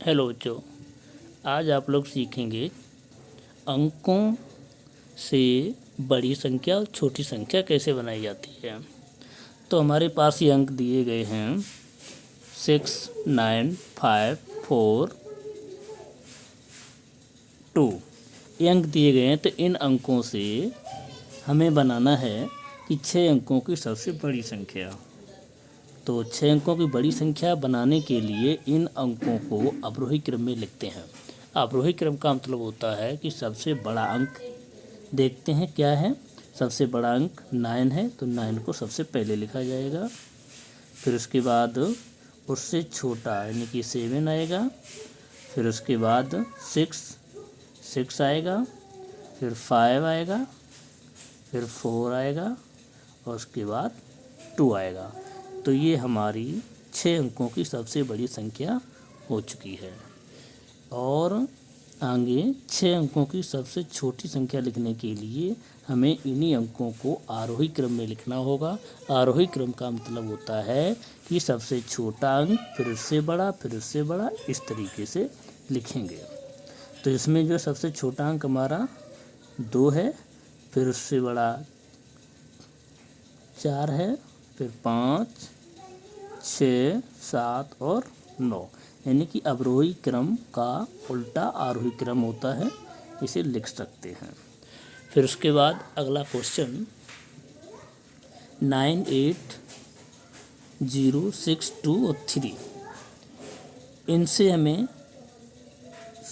Hello बच्चों, आज आप लोग सीखेंगे अंकों से बड़ी संख्या और छोटी संख्या कैसे बनाई जाती है। तो हमारे पास ये अंक दिए गए हैं 6, 9, 5, 4, 2। ये अंक दिए गए हैं, तो इन अंकों से हमें बनाना है कि 6 अंकों की सबसे बड़ी संख्या। तो 6 अंकों की बड़ी संख्या बनाने के लिए इन अंकों को अवरोही क्रम में लिखते हैं। अवरोही क्रम का मतलब होता है कि सबसे बड़ा अंक देखते हैं क्या है। सबसे बड़ा अंक 9 है, तो 9 को सबसे पहले लिखा जाएगा। फिर उसके बाद उससे छोटा यानी कि 7 आएगा। फिर उसके बाद 6 आएगा। फिर 5 आएगा। फिर 4 आएगा और उसके बाद 2 आएगा। तो ये हमारी 6 अंकों की सबसे बड़ी संख्या हो चुकी है। और आगे 6 अंकों की सबसे छोटी संख्या लिखने के लिए हमें इन्हीं अंकों को आरोही क्रम में लिखना होगा। आरोही क्रम का मतलब होता है कि सबसे छोटा अंक, फिर उससे बड़ा, फिर उससे बड़ा, इस तरीके से लिखेंगे। तो इसमें जो सबसे छोटा अंक हमारा 2 है, फिर उससे बड़ा 4 है, फिर 5, 6, 7 और 9, यानी कि अवरोही क्रम का उल्टा आरोही क्रम होता है, इसे लिख सकते हैं। फिर उसके बाद अगला क्वेश्चन 9, 8, 0, 6, 2 और 3, इनसे हमें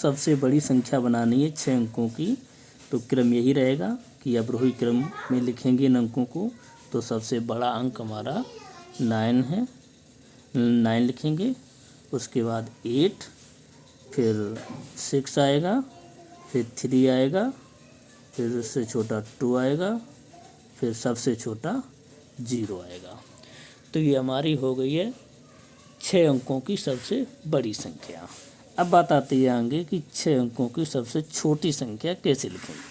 सबसे बड़ी संख्या बनानी है 6 अंकों की। तो क्रम यही रहेगा कि अवरोही क्रम में लिखेंगे इन अंकों को। तो सबसे बड़ा अंक हमारा 9 है, 9 लिखेंगे। उसके बाद 8, फिर 6 आएगा, फिर 3 आएगा, फिर उससे छोटा 2 आएगा, फिर सबसे छोटा 0 आएगा। तो ये हमारी हो गई है 6 अंकों की सबसे बड़ी संख्या। अब बात आती है आगे कि 6 अंकों की सबसे छोटी संख्या कैसे लिखेंगे।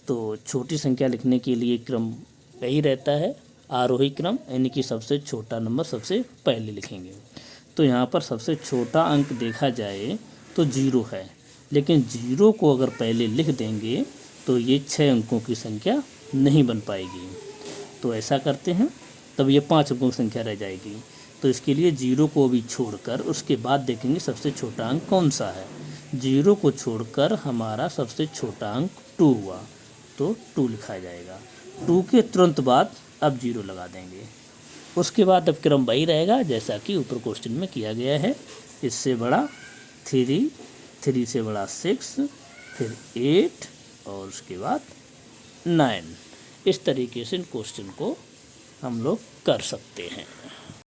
तो छोटी संख्या लिखने के लिए क्रम यही रहता है, आरोही क्रम, यानी कि सबसे छोटा नंबर सबसे पहले लिखेंगे। तो यहाँ पर सबसे छोटा अंक देखा जाए तो 0 है, लेकिन 0 को अगर पहले लिख देंगे तो ये 6 अंकों की संख्या नहीं बन पाएगी। तो ऐसा करते हैं, तब ये 5 अंकों की संख्या रह जाएगी। तो इसके लिए 0 को भी छोड़कर उसके बाद देखेंगे सबसे छोटा अंक कौन सा है। 0 को छोड़कर हमारा सबसे छोटा अंक 2 हुआ, तो 2 लिखा जाएगा। 2 के तुरंत बाद अब 0 लगा देंगे। उसके बाद अब क्रम वही रहेगा जैसा कि ऊपर क्वेश्चन में किया गया है। इससे बड़ा 3, 3 से बड़ा 6, फिर 8 और उसके बाद 9। इस तरीके से इन क्वेश्चन को हम लोग कर सकते हैं।